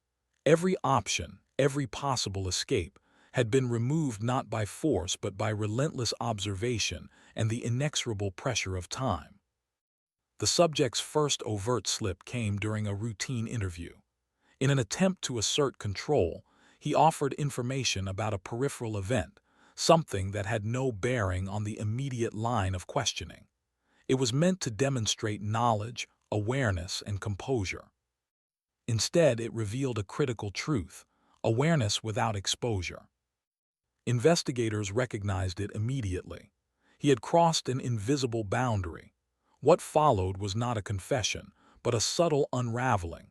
Every option, every possible escape, had been removed not by force but by relentless observation and the inexorable pressure of time. The subject's first overt slip came during a routine interview. In an attempt to assert control, he offered information about a peripheral event, something that had no bearing on the immediate line of questioning. It was meant to demonstrate knowledge, awareness, and composure. Instead, it revealed a critical truth: awareness without exposure. Investigators recognized it immediately. He had crossed an invisible boundary. What followed was not a confession, but a subtle unraveling.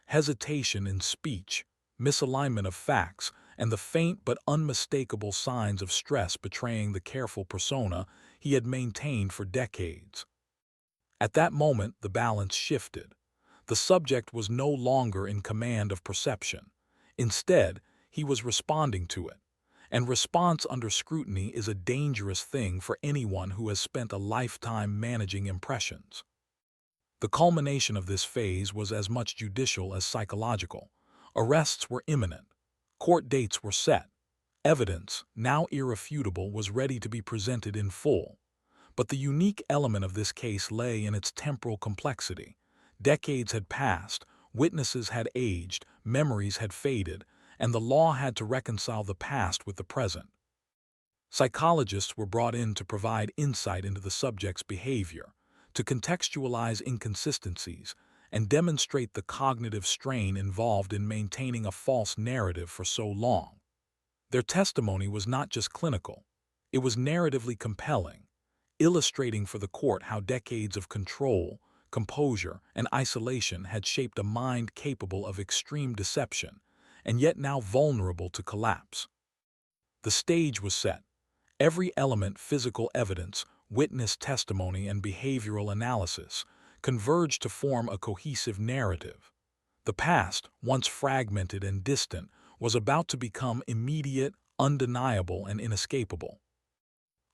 Hesitation in speech, misalignment of facts, and the faint but unmistakable signs of stress betraying the careful persona he had maintained for decades. At that moment, the balance shifted. The subject was no longer in command of perception. Instead, he was responding to it. And response under scrutiny is a dangerous thing for anyone who has spent a lifetime managing impressions. The culmination of this phase was as much judicial as psychological. Arrests were imminent. Court dates were set. Evidence, now irrefutable, was ready to be presented in full. But the unique element of this case lay in its temporal complexity. Decades had passed, witnesses had aged, memories had faded, and the law had to reconcile the past with the present. Psychologists were brought in to provide insight into the subject's behavior, to contextualize inconsistencies, and demonstrate the cognitive strain involved in maintaining a false narrative for so long. Their testimony was not just clinical, it was narratively compelling, illustrating for the court how decades of control, composure, and isolation had shaped a mind capable of extreme deception, and yet now vulnerable to collapse. The stage was set. Every element, physical evidence, witness testimony, and behavioral analysis converged to form a cohesive narrative. The past, once fragmented and distant, was about to become immediate, undeniable, and inescapable.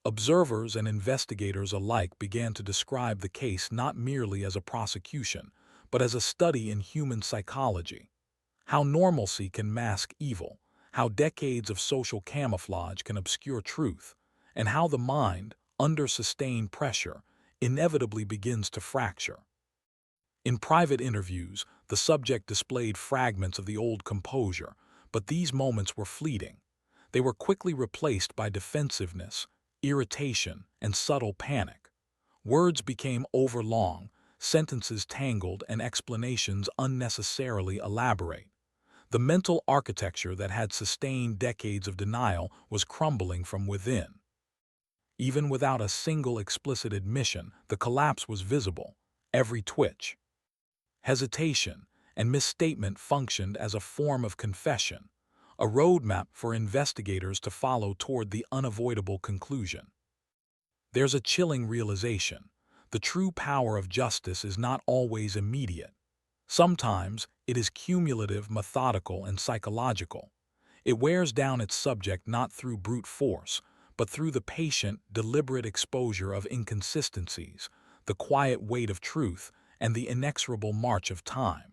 Observers and investigators alike began to describe the case not merely as a prosecution, but as a study in human psychology. How normalcy can mask evil, how decades of social camouflage can obscure truth, and how the mind, under sustained pressure, inevitably begins to fracture. In private interviews, the subject displayed fragments of the old composure, but these moments were fleeting. They were quickly replaced by defensiveness, irritation, and subtle panic. Words became overlong, sentences tangled, and explanations unnecessarily elaborate. The mental architecture that had sustained decades of denial was crumbling from within. Even without a single explicit admission, the collapse was visible. Every twitch, hesitation, and misstatement functioned as a form of confession, a roadmap for investigators to follow toward the unavoidable conclusion. There's a chilling realization. The true power of justice is not always immediate. Sometimes it is cumulative, methodical, and psychological. It wears down its subject not through brute force, but through the patient, deliberate exposure of inconsistencies, the quiet weight of truth, and the inexorable march of time.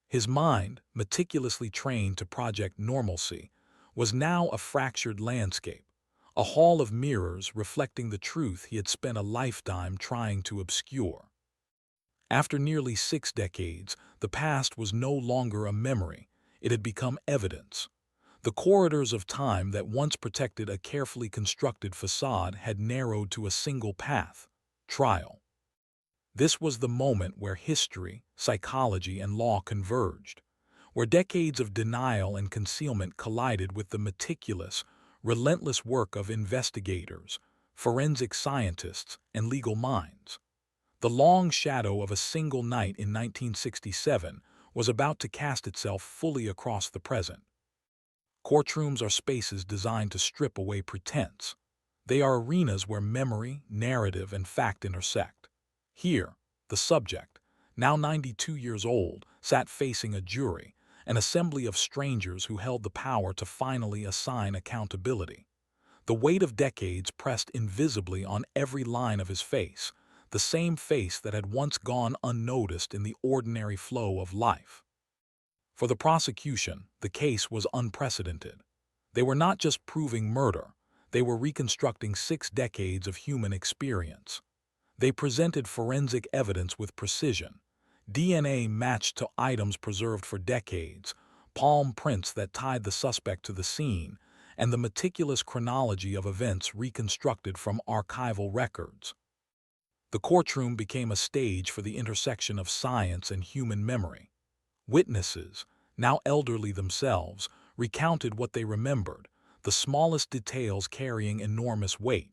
His mind, meticulously trained to project normalcy, was now a fractured landscape, a hall of mirrors reflecting the truth he had spent a lifetime trying to obscure. After nearly 6 decades, the past was no longer a memory, it had become evidence. The corridors of time that once protected a carefully constructed facade had narrowed to a single path: trial. This was the moment where history, psychology, and law converged, where decades of denial and concealment collided with the meticulous, relentless work of investigators, forensic scientists, and legal minds. The long shadow of a single night in 1967 was about to cast itself fully across the present. Courtrooms are spaces designed to strip away pretense. They are arenas where memory, narrative, and fact intersect. Here, the subject, now 92 years old, sat facing a jury, an assembly of strangers who held the power to finally assign accountability. The weight of decades pressed invisibly on every line of his face, the same face that had once gone unnoticed in the ordinary flow of life. For the prosecution, the case was unprecedented. They were not just proving murder, they were reconstructing 6 decades of human experience. They presented forensic evidence with precision: DNA matched to items preserved for decades, palm prints that tied the suspect to the scene, and the meticulous chronology of events reconstructed from archival records. The courtroom became a stage for the intersection of science and human memory. Witnesses, now elderly themselves, recounted what they remembered, the smallest details carrying enormous weight.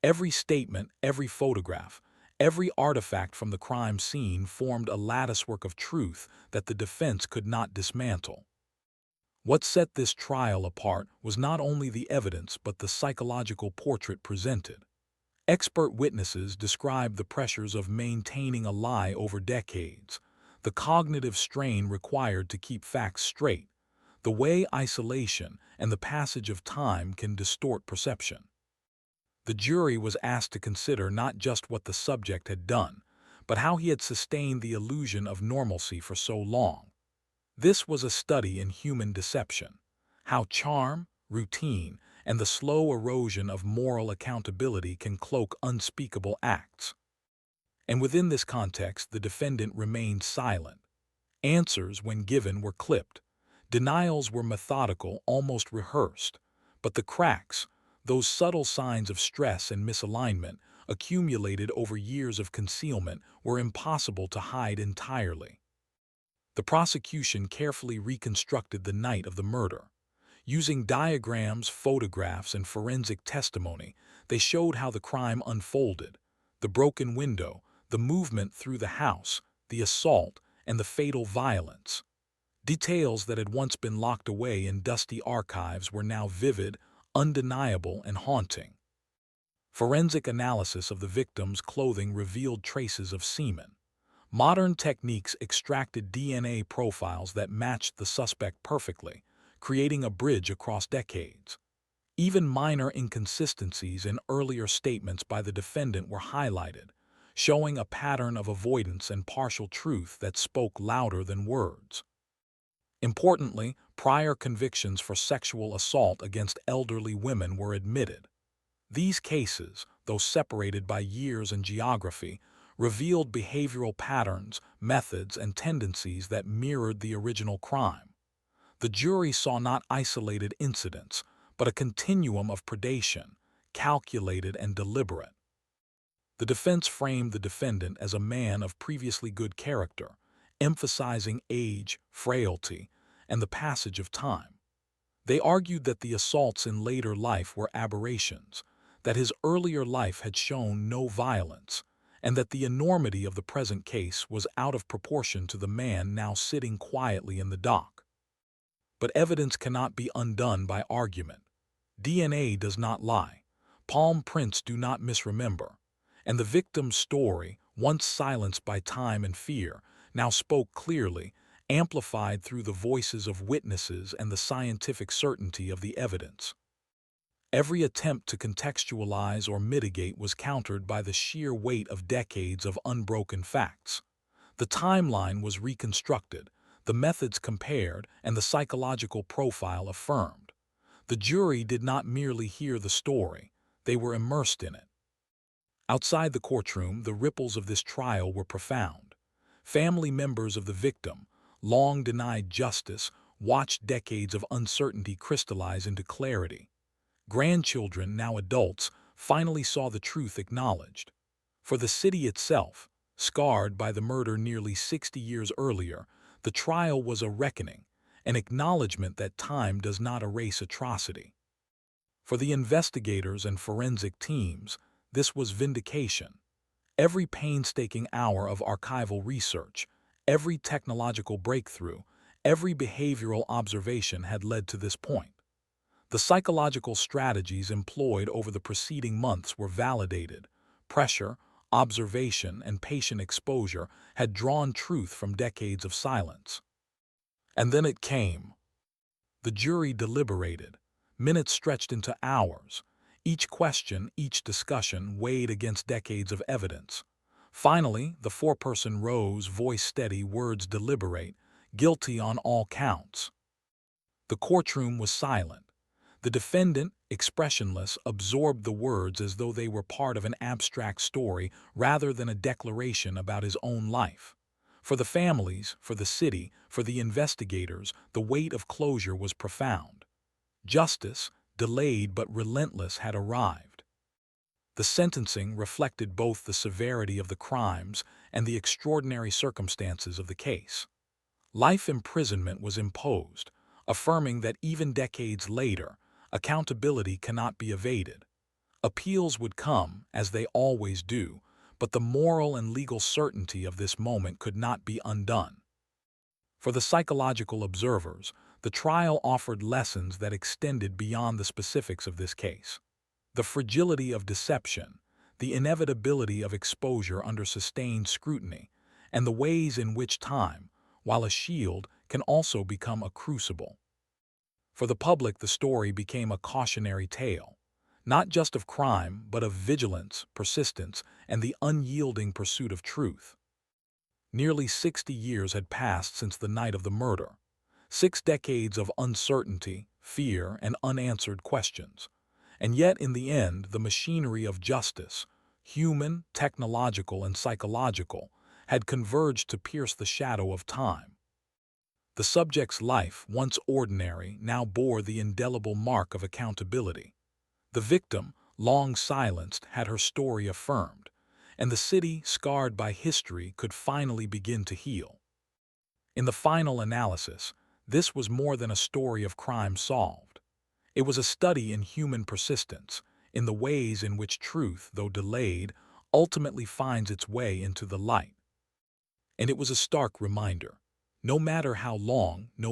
Every statement, every photograph, every artifact from the crime scene formed a latticework of truth that the defense could not dismantle. What set this trial apart was not only the evidence but the psychological portrait presented. Expert witnesses described the pressures of maintaining a lie over decades, the cognitive strain required to keep facts straight, the way isolation and the passage of time can distort perception. The jury was asked to consider not just what the subject had done, but how he had sustained the illusion of normalcy for so long. This was a study in human deception, how charm, routine, and the slow erosion of moral accountability can cloak unspeakable acts. And within this context, the defendant remained silent. Answers, when given, were clipped. Denials were methodical, almost rehearsed. But the cracks, those subtle signs of stress and misalignment, accumulated over years of concealment, were impossible to hide entirely. The prosecution carefully reconstructed the night of the murder. Using diagrams, photographs, and forensic testimony, they showed how the crime unfolded: the broken window, the movement through the house, the assault, and the fatal violence. Details that had once been locked away in dusty archives were now vivid, undeniable, and haunting. Forensic analysis of the victim's clothing revealed traces of semen. Modern techniques extracted DNA profiles that matched the suspect perfectly, creating a bridge across decades. Even minor inconsistencies in earlier statements by the defendant were highlighted, showing a pattern of avoidance and partial truth that spoke louder than words. Importantly, prior convictions for sexual assault against elderly women were admitted. These cases, though separated by years and geography, revealed behavioral patterns, methods, and tendencies that mirrored the original crime. The jury saw not isolated incidents, but a continuum of predation, calculated and deliberate. The defense framed the defendant as a man of previously good character, emphasizing age, frailty, and the passage of time. They argued that the assaults in later life were aberrations, that his earlier life had shown no violence, and that the enormity of the present case was out of proportion to the man now sitting quietly in the dock. But evidence cannot be undone by argument. DNA does not lie. Palm prints do not misremember. And the victim's story, once silenced by time and fear, now spoke clearly, amplified through the voices of witnesses and the scientific certainty of the evidence. Every attempt to contextualize or mitigate was countered by the sheer weight of decades of unbroken facts. The timeline was reconstructed, the methods compared, and the psychological profile affirmed. The jury did not merely hear the story, they were immersed in it. Outside the courtroom, the ripples of this trial were profound. Family members of the victim, long denied justice, watched decades of uncertainty crystallize into clarity. Grandchildren, now adults, finally saw the truth acknowledged. For the city itself, scarred by the murder nearly 60 years earlier, the trial was a reckoning, an acknowledgement that time does not erase atrocity. For the investigators and forensic teams, this was vindication. Every painstaking hour of archival research, every technological breakthrough, every behavioral observation had led to this point. The psychological strategies employed over the preceding months were validated. Pressure, observation, and patient exposure had drawn truth from decades of silence. And then it came. The jury deliberated. Minutes stretched into hours. Each question, each discussion weighed against decades of evidence. Finally, the foreperson rose, voice steady, words deliberate, guilty on all counts. The courtroom was silent. The defendant, expressionless, absorbed the words as though they were part of an abstract story rather than a declaration about his own life. For the families, for the city, for the investigators, the weight of closure was profound. Justice, delayed but relentless, had arrived. The sentencing reflected both the severity of the crimes and the extraordinary circumstances of the case. Life imprisonment was imposed, affirming that even decades later, accountability cannot be evaded. Appeals would come, as they always do, but the moral and legal certainty of this moment could not be undone. For the psychological observers, the trial offered lessons that extended beyond the specifics of this case. The fragility of deception, the inevitability of exposure under sustained scrutiny, and the ways in which time, while a shield, can also become a crucible. For the public, the story became a cautionary tale, not just of crime, but of vigilance, persistence, and the unyielding pursuit of truth. Nearly 60 years had passed since the night of the murder. 6 decades of uncertainty, fear, and unanswered questions. And yet, in the end, the machinery of justice, human, technological, and psychological, had converged to pierce the shadow of time. The subject's life, once ordinary, now bore the indelible mark of accountability. The victim, long silenced, had her story affirmed, and the city, scarred by history, could finally begin to heal. In the final analysis, this was more than a story of crime solved. It was a study in human persistence, in the ways in which truth, though delayed, ultimately finds its way into the light. And it was a stark reminder. No matter how long, no